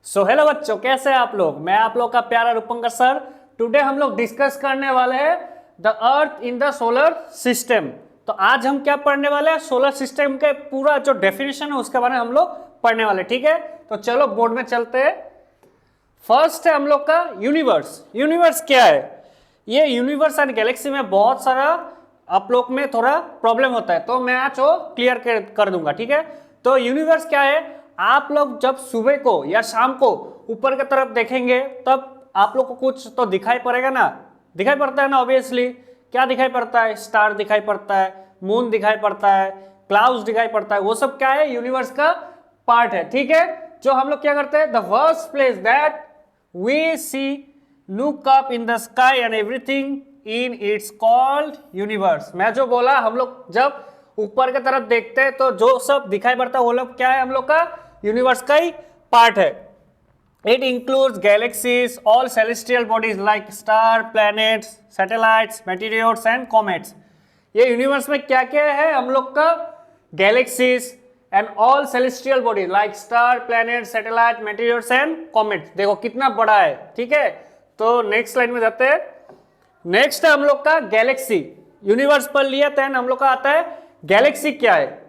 So hello बच्चों, कैसे हैं आप लोग। मैं आप लोग का प्यारा रूपंकर सर। टुडे हम लोग डिस्कस करने वाले हैं the earth in the solar system. तो आज हम क्या पढ़ने वाले हैं, सोलर सिस्टम के पूरा जो डेफिनेशन है उसके बारे में हम लोग पढ़ने वाले। ठीक है, तो चलो बोर्ड में चलते हैं। फर्स्ट है हम लोग का यूनिवर्स। यूनिवर्स क्या है? ये यूनिवर्स एंड गैलेक्सी में बहुत सारा आप लोग में थोड़ा प्रॉब्लम होता है, तो मैं आज वो क्लियर कर दूंगा। ठीक है, तो यूनिवर्स क्या है, आप लोग जब सुबह को या शाम को ऊपर की तरफ देखेंगे तब आप लोग को कुछ तो दिखाई पड़ेगा ना। दिखाई पड़ता है ना, ऑब्वियसली। क्या दिखाई पड़ता है? स्टार दिखाई पड़ता है, मून दिखाई पड़ता है, क्लाउड्स दिखाई पड़ता है। वो सब क्या है? यूनिवर्स का पार्ट है। ठीक है, जो हम लोग क्या करते हैं, the first place that we see look up in the sky and everything in it's called universe. मैं जो बोला, हम लोग जब ऊपर की तरफ देखते हैं तो जो सब दिखाई पड़ता है वो लोग क्या है, हम लोग का यूनिवर्स का ही पार्ट है। It includes galaxies, all celestial bodies like star, planets, satellites, meteors and comets. ये यूनिवर्स में क्या क्या है हम लोग का? Galaxies and all celestial body like star, planet, satellite, meteors and comets. देखो कितना बड़ा है। ठीक है, तो नेक्स्ट स्लाइड में जाते हैं। नेक्स्ट है हम लोग का गैलेक्सी। यूनिवर्स पर लिया तो हम लोग का आता है गैलेक्सी। क्या है?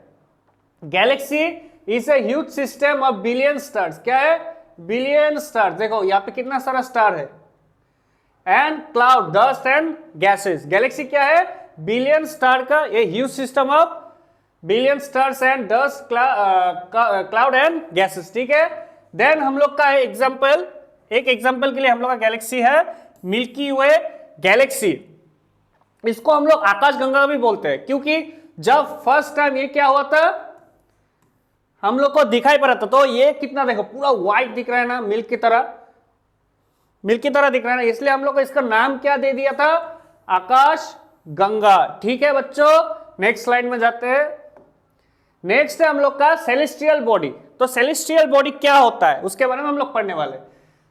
Galaxy is a huge system of billion stars. क्या है? Billion stars. देखो यहाँ पे कितना सारा स्टार है। And cloud, dust and gases. Galaxy क्या है? बिलियन स्टार का ये huge system of billion stars and dust, cloud and gases. ठीक है, देन हम लोग का है एग्जाम्पल। एक एग्जाम्पल के लिए हम लोग का गैलेक्सी है मिल्की वे गैलेक्सी। इसको हम लोग आकाशगंगा भी बोलते हैं, क्योंकि जब फर्स्ट टाइम ये क्या हुआ था, हम लोग को दिखाई पड़ा था। तो ये कितना, देखो पूरा व्हाइट दिख रहा है ना, मिल्क की तरह, मिल्क की तरह दिख रहा है ना, इसलिए हम लोग को इसका नाम क्या दे दिया था? आकाश गंगा। ठीक है बच्चों, नेक्स्ट स्लाइड में जाते हैं। नेक्स्ट है हम लोग का सेलेस्टियल बॉडी। तो सेलेस्टियल बॉडी क्या होता है उसके बारे में हम लोग पढ़ने वाले।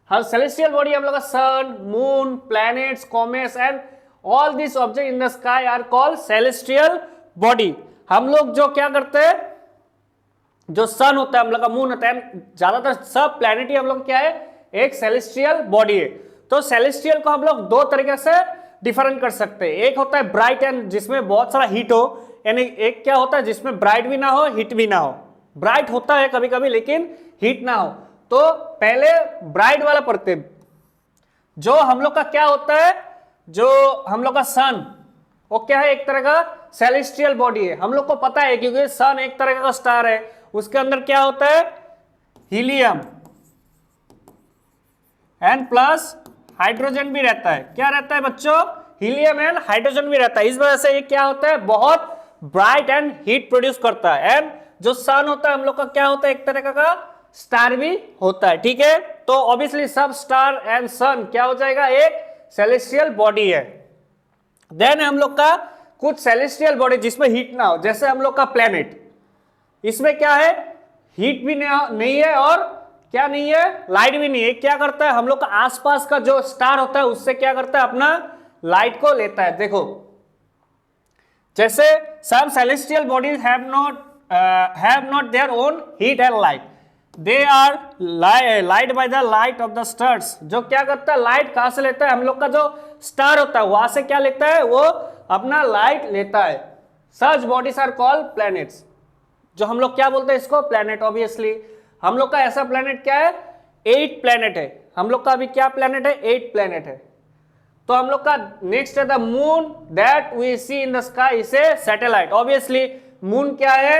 हाँ, सेलेस्टियल बॉडी हम लोग का sun, moon, planets, comets and all this object in the sky are called celestial body. हम लोग जो क्या करते हैं, जो सन होता है हम लोग का, मून होता है, ज्यादातर सब प्लैनेट ही हम लोग क्या है, एक सेलेस्टियल बॉडी है। तो सेलेस्टियल को हम लोग दो तरीके से डिफरेंट कर सकते हैं। एक होता है ब्राइट एंड जिसमें बहुत सारा हीट हो, यानी एक क्या होता है जिसमें ब्राइट भी ना हो, हीट भी ना हो। ब्राइट होता है कभी कभी लेकिन हीट ना हो। तो पहले ब्राइट वाला पढ़ते हैं। जो हम लोग का क्या होता है, जो हम लोग का सन, वो क्या है, एक तरह का सेलेस्टियल बॉडी है। हम लोग को पता है क्योंकि सन एक तरह का स्टार है। उसके अंदर क्या होता है? हीलियम एंड प्लस हाइड्रोजन भी रहता है। क्या रहता है बच्चों? हीलियम एंड हाइड्रोजन भी रहता है। इस वजह से ये क्या होता है, बहुत ब्राइट एंड हीट प्रोड्यूस करता है। एंड जो सन होता है हम लोग का क्या होता है, एक तरह का स्टार भी होता है। ठीक है, तो ऑब्वियसली सब स्टार एंड सन क्या हो जाएगा, एक सेलेस्टियल बॉडी है। देन हम लोग का कुछ सेलेस्टियल बॉडी जिसमें हीट ना हो, जैसे हम लोग का प्लेनेट। इसमें क्या है, हीट भी नहीं है और क्या नहीं है, लाइट भी नहीं है। क्या करता है, हम लोग का आसपास का जो स्टार होता है उससे क्या करता है, अपना लाइट को लेता है। देखो जैसे some celestial bodies have not their own heat and light. They are light by the light of the stars. जो क्या करता है, लाइट कहां से लेता है, हम लोग का जो स्टार होता है वहां से क्या लेता है, वो अपना लाइट लेता है। Such bodies are called planets. जो हम लोग क्या बोलते हैं इसको, प्लेनेट। ऑब्वियसली हम लोग का ऐसा प्लेनेट क्या है, 8 प्लेनेट है। हम लोग का अभी क्या प्लेनेट है, 8 प्लेनेट है। तो हम लोग का नेक्स्ट है the moon that we see in the sky is a satellite. Obviously moon क्या है,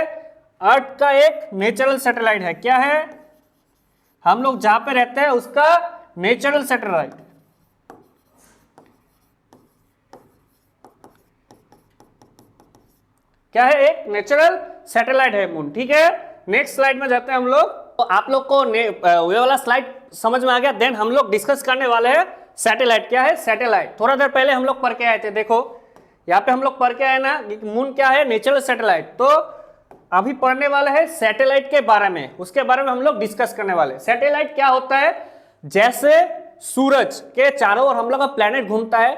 अर्थ का एक नेचुरल सैटेलाइट है। क्या है, हम लोग जहां पे रहते हैं उसका नेचुरल सैटेलाइट। क्या है, एक नेचुरल सैटेलाइट है मून। ठीक है, नेक्स्ट स्लाइड में जाते हैं हम लोग। तो आप लोग को ये वाला स्लाइड समझ में आ गया। देन हम लोग डिस्कस करने वाले हैं सैटेलाइट। क्या है सैटेलाइट? थोड़ा देर पहले हम लोग पढ़ के आए थे। देखो यहाँ पे हम लोग पढ़ के आए ना, मून क्या है, नेचुरल सैटेलाइट। तो अभी पढ़ने वाले हैं सैटेलाइट के बारे में, उसके बारे में हम लोग डिस्कस करने वाले। सैटेलाइट क्या होता है, जैसे सूरज के चारों ओर हम लोग का प्लेनेट घूमता है,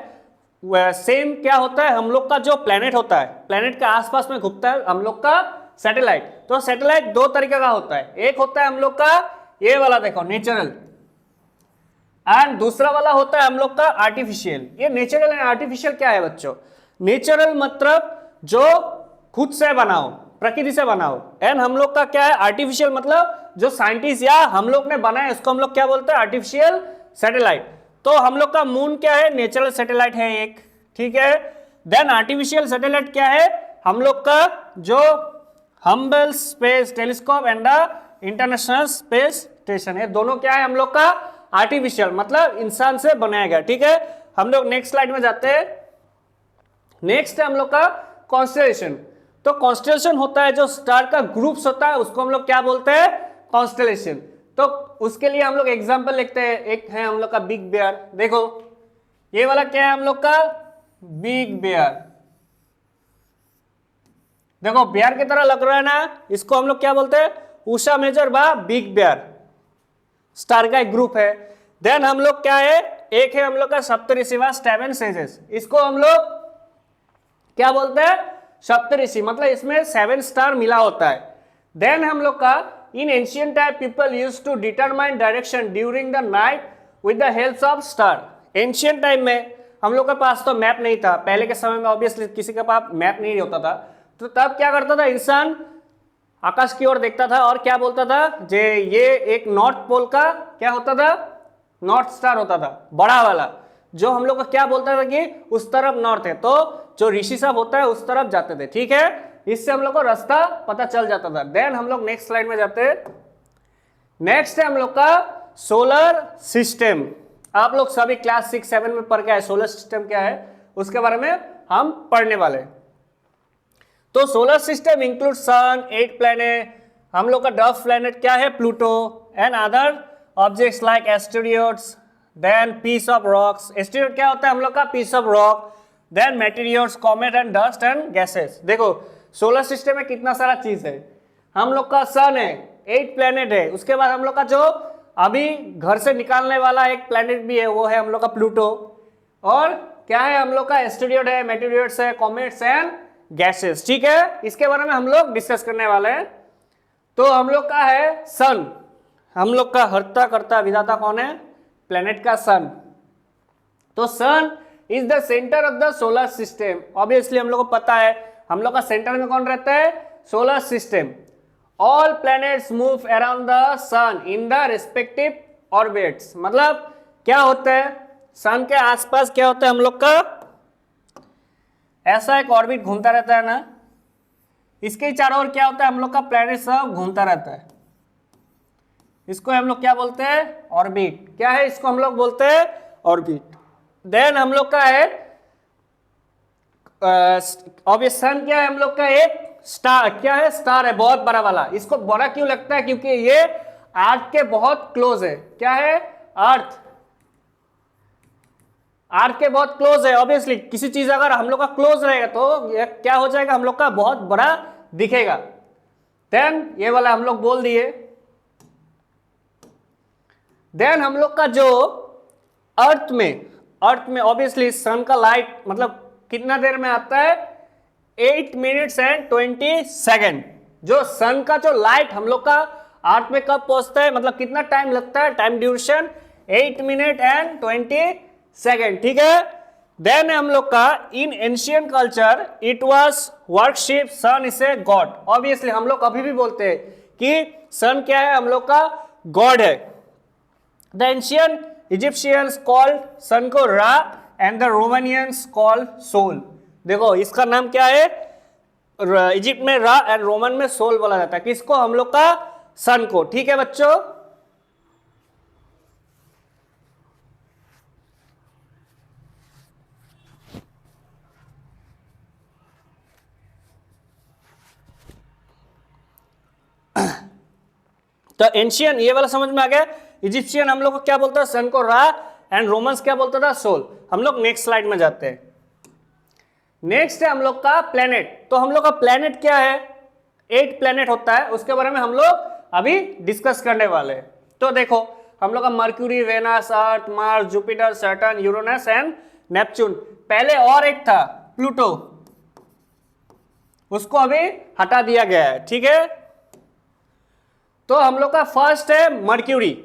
सेम क्या होता है, हम लोग का जो प्लेनेट होता है, प्लेनेट के आसपास में घूमता है हम लोग का सैटेलाइट। तो सैटेलाइट दो तरीके का होता है। एक होता है हम लोग का ये वाला देखो नेचुरल, एंड दूसरा वाला होता है हम लोग का आर्टिफिशियल। ये नेचुरल एंड आर्टिफिशियल क्या है बच्चों? नेचुरल मतलब जो खुद से बनाओ, प्रकृति से बनाओ, एंड हम लोग का क्या है आर्टिफिशियल मतलब जो साइंटिस्ट या हम लोग ने बनाया उसको हम लोग क्या बोलते हैं आर्टिफिशियल सैटेलाइट। तो हम लोग का मून क्या है? नेचुरल सैटेलाइट है एक, ठीक है। देन आर्टिफिशियल सैटेलाइट क्या है? हम लोग का जो humble space telescope and the international space station है, दोनों क्या है हम लोग का आर्टिफिशियल मतलब इंसान से बनाया गया, ठीक है। हम लोग नेक्स्ट स्लाइड में जाते हैं। नेक्स्ट है हम लोग का कॉन्स्टेलेशन। तो कॉन्स्टेलेशन होता है जो स्टार का ग्रुप्स होता है उसको हम लोग क्या बोलते हैं? कॉन्स्टेलेशन। तो उसके लिए हम लोग एग्जांपल लिखते हैं। एक है हम लोग का बिग बेयर, देखो ये वाला क्या है हम लोग का बिग बेयर, देखो बेयर की तरह लग रहा है ना, इसको हम लोग क्या बोलते हैं? उषा मेजर बा बिग बेयर, स्टार का एक ग्रुप है। देन हम लोग क्या है, एक है हम लोग का सप्तऋषिवा स्टेवन सेजेस, इसको हम लोग क्या बोलते हैं? सप्तऋषि, मतलब इसमें 7 स्टार मिला होता है। देन हम लोग का in ancient time people used to determine direction during the night with the help of star. Ancient time में हम लोग के पास तो मैप नहीं था, पहले के समय में ऑब्वियसली किसी के पास मैप नहीं होता था, तो तब क्या करता था इंसान? आकाश की ओर देखता था और क्या बोलता था? जे ये एक नॉर्थ पोल का क्या होता था? नॉर्थ स्टार होता था बड़ा वाला, जो हम लोग का क्या बोलता था कि उस तरफ नॉर्थ है, तो जो ऋषि सब होता है उस तरफ जाते थे, ठीक है। इससे हम लोग को रास्ता पता चल जाता था। देन हम लोग नेक्स्ट स्लाइड में जाते हैं। नेक्स्ट है हम लोग का सोलर सिस्टम। आप लोग सभी क्लास 6-7 में पढ़ के आए सोलर सिस्टम क्या है, उसके बारे में हम पढ़ने वाले। तो solar system include sun, 8 planet, हम लोग का डर्फ प्लैनेट क्या है? Pluto, and other objects like asteroids, then piece of rocks. Asteroid क्या होता है? हम लोग का piece of rock, then materials, comet and dust and gases. देखो सोलर सिस्टम में कितना सारा चीज है। हम लोग का सन है, 8 प्लैनेट है, उसके बाद हम लोग का जो अभी घर से निकालने वाला एक प्लैनेट भी है वो है हम लोग का प्लूटो, और क्या है हम लोग का एस्टेरॉइड है, मेटेरियल्स है, कॉमेट्स एंड गैसेस, ठीक है। इसके बारे में हम लोग डिस्कस करने वाले हैं। तो हम लोग का है सन, हम लोग का हर्ता करता विधाता कौन है? प्लैनेट का सन। तो sun is the centre of the solar system. Obviously हम लोग को पता है हम लोग का सेंटर में कौन रहता है? Solar system. All planets move around the sun in the respective orbits. मतलब क्या होता है? सन के आसपास क्या होता है हम लोग का? ऐसा एक ऑर्बिट घूमता रहता है ना, इसके चारों ओर क्या होता है? हम लोग का प्लैनेट सब घूमता रहता है, इसको हम लोग क्या बोलते हैं? ऑर्बिट। क्या है? इसको हम लोग बोलते हैं ऑर्बिट। देन हम लोग का है ऑब्वियस सन क्या है? हम लोग का एक स्टार, क्या है? स्टार है बहुत बड़ा वाला। इसको बड़ा क्यों लगता है? क्योंकि ये अर्थ के बहुत क्लोज है। क्या है? अर्थ के बहुत क्लोज है। ऑब्वियसली किसी चीज अगर हम लोग का क्लोज रहेगा तो ये क्या हो जाएगा? हम लोग का बहुत बड़ा दिखेगा। देन ये वाला हम लोग बोल दिए। देन हम लोग का जो अर्थ में ऑब्वियसली सन का लाइट मतलब कितना देर में आता है? 8 मिनट्स एंड 20 सेकेंड। जो सन का जो लाइट हम लोग का अर्थ में कब पहुंचता है, मतलब कितना टाइम लगता है? Time duration 8 minute and 20 second, ठीक है। देन हम लोग का in ancient culture it was worship sun is a god. Obviously हम लोग अभी भी बोलते हैं कि सन क्या है? हम लोग का गॉड है। द एंशिएंट इजिप्शियंस कॉल्ड सन को रा and the Romanians called soul. देखो इसका नाम क्या है? इजिप्ट में रा एंड रोमन में सोल बोला जाता है। किसको? हम लोग का सन को, ठीक है बच्चों। तो एंशियन ये वाला समझ में आ गया। इजिप्शियन हम लोग को क्या बोलता है? सन को रा, एंड रोमन्स क्या बोलता था? सोल। हम लोग नेक्स्ट स्लाइड में जाते हैं। नेक्स्ट है हम लोग का प्लेनेट। तो हम लोग का प्लेनेट क्या है? 8 प्लेनेट होता है, उसके बारे में हम लोग अभी डिस्कस करने वाले हैं। तो देखो हम लोग का Mercury, Venus, Earth, Mars, Jupiter, Saturn, Uranus and Neptune. पहले और एक था प्लूटो, उसको अभी हटा दिया गया है, ठीक है। तो हम लोग का फर्स्ट है मर्क्यूरी।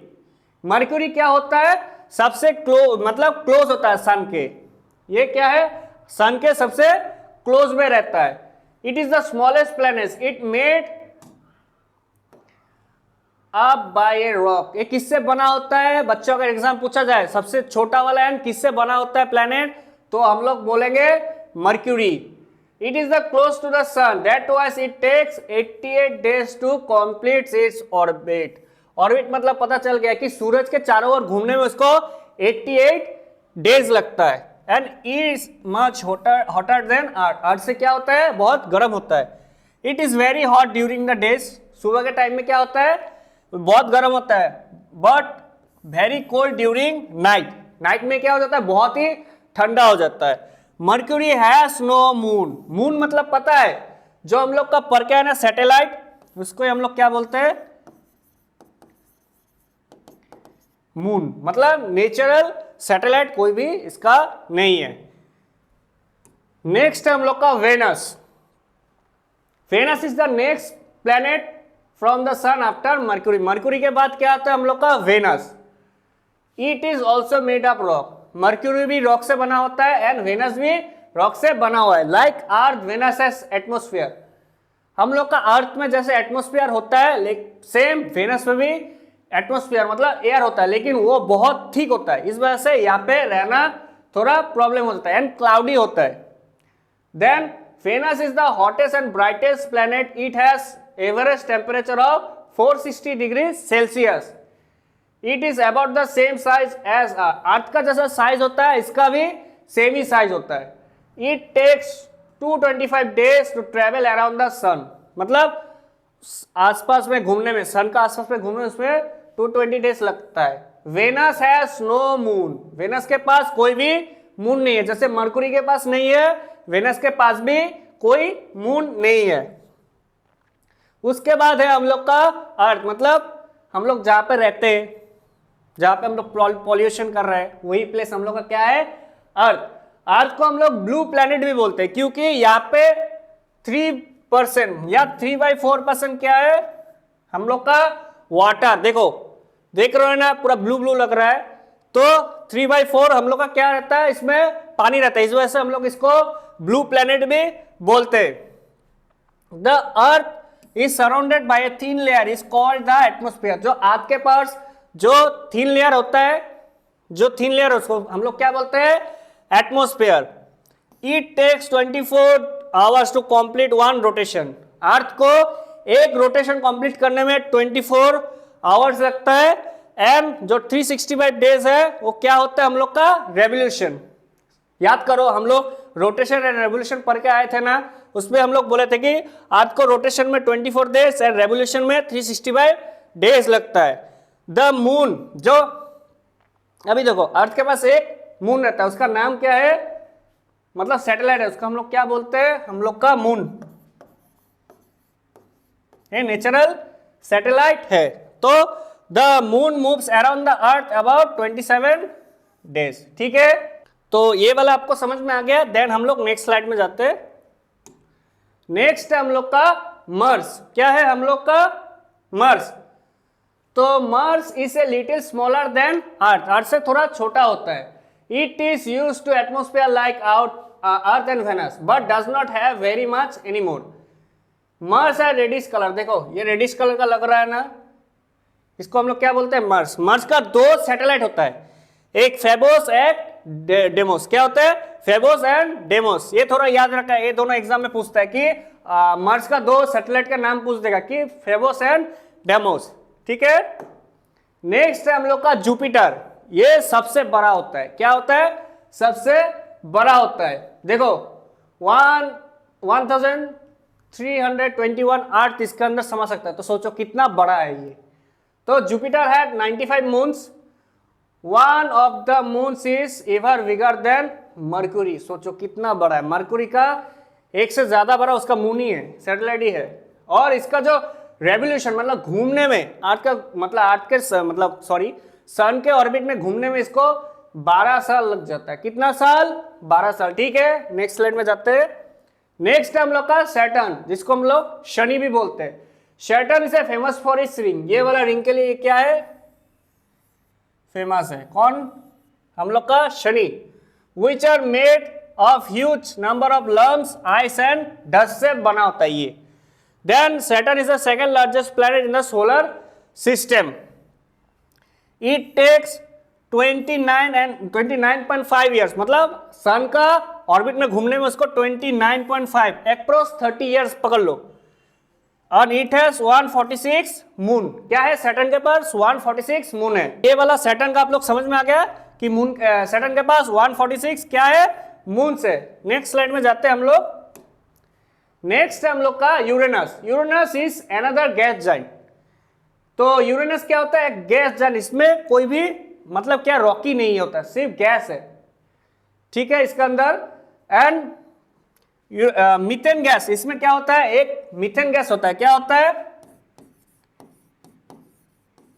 मर्क्यूरी क्या होता है, सबसे क्लोज मतलब क्लोज होता है सन के। ये क्या है, सन के सबसे क्लोज में रहता है। It is the smallest planet, it made up by a rock. ये किससे बना होता है, बच्चों का एग्जाम पूछा जाए सबसे छोटा वाला एंड किससे बना होता है प्लैनेट, तो हम लोग बोलेंगे Mercury. It is the close to the sun, that was it takes 88 days to complete its orbit. Orbit मतलब पता चल गया कि सूरज के चारों ओर घूमने में उसको 88 डेज लगता है। And is much hotter than earth. Earth से क्या होता है, बहुत गर्म होता है। It is very hot during the days, सुबह के टाइम में क्या होता है, बहुत गर्म होता है। But very cold during night, night में क्या हो जाता है, बहुत ही ठंडा हो जाता है। Mercury has no moon. Moon मतलब पता है, जो हम लोग का पर क्या है ना सैटेलाइट, उसको हम लोग क्या बोलते हैं, मून। मतलब नेचुरल सैटेलाइट कोई भी इसका नहीं है। नेक्स्ट है हम लोग का Venus. Venus is the next planet from the sun after Mercury. Mercury के बाद क्या आता है हम लोग का Venus. It is also made of rock. Mercury भी रॉक से बना होता है एंड वेनस भी रॉक से बना हुआ है। Like Earth Venus as atmosphere. हम लोग का अर्थ में जैसे एटमोस्फियर होता है, सेम वेनस में भी एटमोस्फियर मतलब एयर होता है, लेकिन वो बहुत थिक होता है। इस वजह से यहाँ पे रहना थोड़ा प्रॉब्लम होता है एंड क्लाउडी होता है। Then Venus is the hottest and brightest planet. It has average temperature of 460 degree Celsius. It is about the same size as Earth का जैसा साइज होता है, इसका भी सेम ही साइज होता है। It takes 225 days to travel around the sun. मतलब आसपास में घूमने में, सन का आसपास में घूमने उसमें 220 डेज लगता है। Venus has no moon. Venus के पास कोई भी मून नहीं है, जैसे मर्क्यूरी के पास नहीं है, वेनस के पास भी कोई मून नहीं है। उसके बाद है हम लोग का अर्थ, मतलब हम लोग जहां पे रहते हैं, जहां पे हम लोग पॉल्यूशन कर रहे हैं, वही प्लेस हम लोग का क्या है, अर्थ। अर्थ को हम लोग ब्लू प्लैनेट भी बोलते हैं, क्योंकि यहाँ पे 3% या 3/4% क्या है हम लोग का वाटर। देखो देख रहे हो ना, पूरा ब्लू ब्लू लग रहा है, तो 3/4 हम लोग का क्या रहता है, इसमें पानी रहता है। इस वजह से हम लोग इसको ब्लू प्लैनेट भी बोलते हैं। The earth is surrounded by a thin layer is called the atmosphere. जो अर्थ के पास जो थिन लेयर होता है, जो थिन लेयर उसको हम लोग क्या बोलते हैं, atmosphere. It takes 24 hours to complete one rotation. Earth को एक रोटेशन कंप्लीट करने में 24 आवर्स लगता है। एंड जो 365 डेज है वो क्या होता है हम लोग का रेवोल्यूशन। याद करो, हम लोग रोटेशन एंड रेवोल्यूशन पढ़ के आए थे ना, उसमें हम लोग बोले थे कि अर्थ को रोटेशन में 24 डेज एंड रेवोल्यूशन में 365 डेज लगता है। द मून, जो अभी देखो अर्थ के पास एक मून रहता है, उसका नाम क्या है, मतलब सैटेलाइट है, उसका हम लोग क्या बोलते हैं, हम लोग का मून। ये नेचुरल सैटेलाइट है। तो the moon moves around the earth about 27 days. ठीक है, तो ये वाला आपको समझ में आ गया। देन हम लोग नेक्स्ट स्लाइड में जाते हैं। नेक्स्ट है हम लोग का मार्स। क्या है हम लोग का मार्स। तो Mars is a little smaller than earth. Earth से थोड़ा छोटा होता है। It is used to atmosphere like out earth and Venus but does not have very much anymore. Mars है रेडिश कलर। देखो ये रेडिश कलर का लग रहा है ना, इसको हम लोग क्या बोलते हैं, मार्स। मार्स का 2 सैटेलाइट होता है, एक फेबोस एक डेमोस। क्या होता है, फेबोस एंड डेमोस। ये थोड़ा याद रखा है, ये दोनों एग्जाम में पूछता है कि मार्स का 2 सैटेलाइट का नाम पूछ देगा कि फेबोस एंड डेमोस। ठीक है, नेक्स्ट है हम लोग का जुपिटर। ये सबसे बड़ा होता है। क्या होता है, सबसे बड़ा होता है। देखो 1321 अर्थ इसके अंदर समा सकता है, तो सोचो कितना बड़ा है ये। तो जुपिटर है 95 moons. One of the moons is ever bigger than mercury. सोचो कितना बड़ा है, मर्क्यूरी का एक से ज्यादा बड़ा उसका मून ही है, सैटेलाइट ही है। और इसका जो रेवोल्यूशन मतलब घूमने में अर्थ का मतलब अर्थ के मतलब सॉरी सन के ऑर्बिट में घूमने में इसको 12 साल लग जाता है। कितना साल, 12 साल। ठीक है, नेक्स्ट स्लाइड में जाते हैं। नेक्स्ट है हम लोग का सैटर्न, जिसको हम लोग शनि भी बोलते हैं। Saturn is famous for its ring, ये वाला रिंग के लिए क्या है, फेमस है। कौन, हम लोग का शनि। Which are made of huge number of lumps, ice and dust से बना होता है ये। Then Saturn is the second largest planet in the solar system. It takes 29.5 years, मतलब सन का ऑर्बिट में घूमने में उसको 29.5 अप्रोक्स 30 ईयर्स पकड़ लो। और इट हैज 146 मून, क्या है सैटर्न के पास 146 मून है। ये वाला सैटर्न का आप लोग समझ में आ गया कि मून, सैटर्न के पास 146 क्या है, मून से। नेक्स्ट स्लाइड में जाते हैं हम लोग। नेक्स्ट है हम लोग का Uranus. Uranus is another gas giant. तो यूरेनस क्या होता है, गैस जाइंट, इसमें कोई भी मतलब क्या रॉकी नहीं होता, सिर्फ गैस है, ठीक है इसके अंदर। एंड मीथेन गैस, इसमें क्या होता है, एक मीथेन गैस होता है। क्या होता है,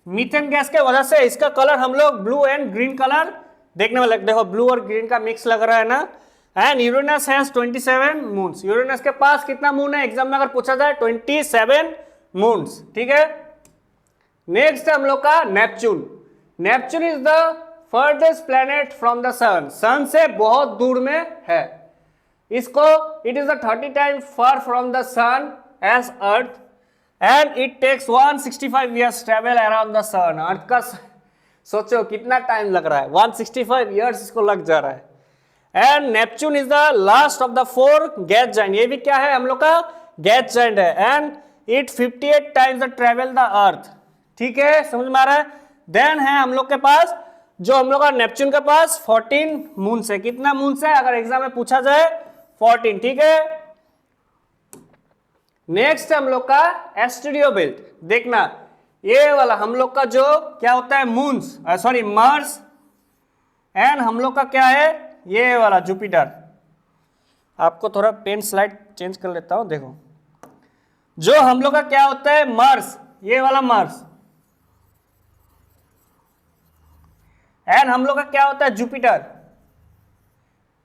मीथेन गैस के वजह से इसका कलर हम लोग ब्लू एंड ग्रीन कलर देखने में लगता है। देखो ब्लू और ग्रीन का मिक्स लग रहा है ना। And Uranus has 27 moons. Uranus के पास कितना मून है, एग्जाम में अगर पूछा जाए 27 मून्स, ठीक है। नेक्स्ट है हम लोग का Neptune. Neptune is the farthest planet from the sun, sun से बहुत दूर में है। इसको it is the 30 time far from the sun as earth and it takes 165 years travel around the sun. Earth का सोचो कितना टाइम लग रहा है, 165 ईयर्स इसको लग जा रहा है। And Neptune is the last of the 4 gas giant, ये भी क्या है हम लोग का गैस जाइंट है। And it 58 times the travel the earth, ठीक है समझ में आ रहा है। देन है हम लोग के पास, जो हम लोग का नेपच्यून के पास 14 मून से, कितना मून से अगर एग्जाम में पूछा जाए 14, ठीक है। नेक्स्ट हम लोग का एस्टेरियो बेल्ट। देखना ये वाला हम लोग का जो क्या होता है मून्स, सॉरी मार्स, एंड हम लोग का क्या है ये वाला जुपिटर। आपको थोड़ा पेन स्लाइड चेंज कर लेता हूं, देखो जो हम लोग का क्या होता है मार्स, ये वाला मार्स, एंड हम लोग का क्या होता है जुपिटर।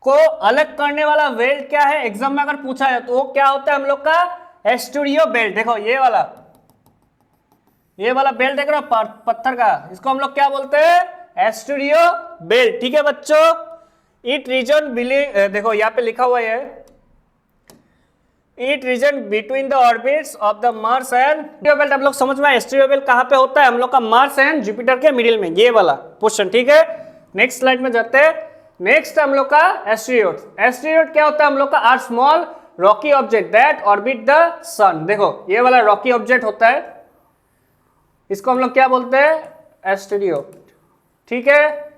को अलग करने वाला बेल्ट क्या है, एग्जाम में अगर पूछा है तो वो क्या होता है हम लोग का एस्टेरियो बेल्ट। देखो ये वाला बेल्ट देख रहे हो पत्थर का, इसको हम लोग क्या बोलते हैं एस्टेरियो बेल्ट, ठीक है बच्चों। इट रीजन बिलिंग, देखो यहाँ पे लिखा हुआ है it region between the orbits of the Mars and asteroid belt. आप लोग समझ में, एस्टेरियो बेल्ट कहां पे होता है, हम लोग का मार्स एंड जुपिटर के मिडिल में, ये वाला पोर्शन, ठीक है। नेक्स्ट स्लाइड में जाते हैं। नेक्स्ट हम लोग का एस्टेरॉइड्स। एस्टेरॉइड क्या होता है हम लोग का, are small rocky object that orbit the sun. देखो ये वाला रॉकी ऑब्जेक्ट होता है, इसको हम लोग क्या बोलते हैं एस्टेरॉइड, ठीक है।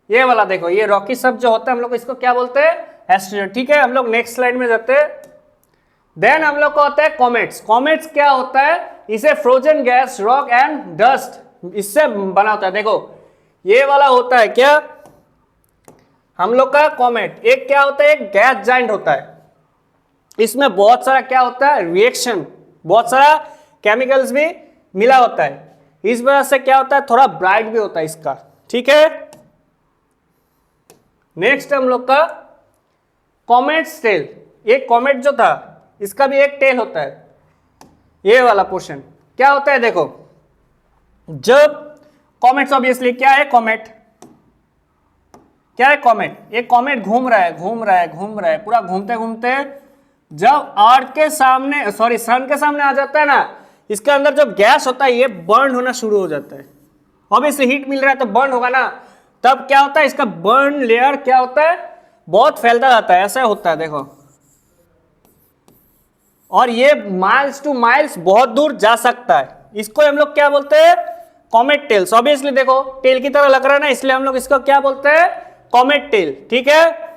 ये वाला देखो ये रॉकी सब जो होता है हम लोग इसको क्या बोलते हैं एस्टेरॉइड, ठीक है। हम लोग नेक्स्ट स्लाइड में जाते हैं। देन हम लोग को होता है कॉमेट्स। कॉमेट्स क्या होता है, इसे frozen gas rock and dust इससे बना होता है। देखो ये वाला होता है क्या हम लोग का कॉमेट, एक क्या होता है एक गैस जाइंट होता है, इसमें बहुत सारा क्या होता है रिएक्शन, बहुत सारा केमिकल्स भी मिला होता है, इस वजह से क्या होता है थोड़ा ब्राइट भी होता है इसका, ठीक है। नेक्स्ट हम लोग का कॉमेट टेल। एक कॉमेट जो था इसका भी एक टेल होता है, ये वाला पोर्शन क्या होता है। देखो जब कॉमेट्स ऑब्वियसली क्या है कॉमेट, क्या है कॉमेट, एक कॉमेट घूम रहा है पूरा घूमते घूमते जब अर्थ के सामने सॉरी सन के सामने आ जाता है ना, इसके अंदर जब गैस होता है ये बर्न होना शुरू हो जाता है। ऑब्वियसली हीट मिल रहा है तो बर्न होगा ना, तब क्या होता है इसका बर्न लेयर क्या होता है बहुत फैलता जाता है, ऐसा होता है देखो। और ये माइल्स टू माइल्स बहुत दूर जा सकता है, इसको हम लोग क्या बोलते हैं कॉमेट टेल्स। ऑब्वियसली देखो टेल की तरह लग रहा है ना, इसलिए हम लोग इसको क्या बोलते हैं कॉमेट टेल, ठीक है।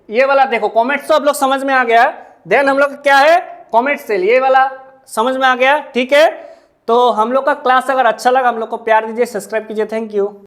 ये वाला देखो कॉमेट्स तो आप लोग समझ में आ गया। देन हम लोग क्या है कॉमेट टेल, ये वाला समझ में आ गया, ठीक है। तो हम लोग का क्लास अगर अच्छा लगा हम लोग को प्यार दीजिए, सब्सक्राइब कीजिए, थैंक यू।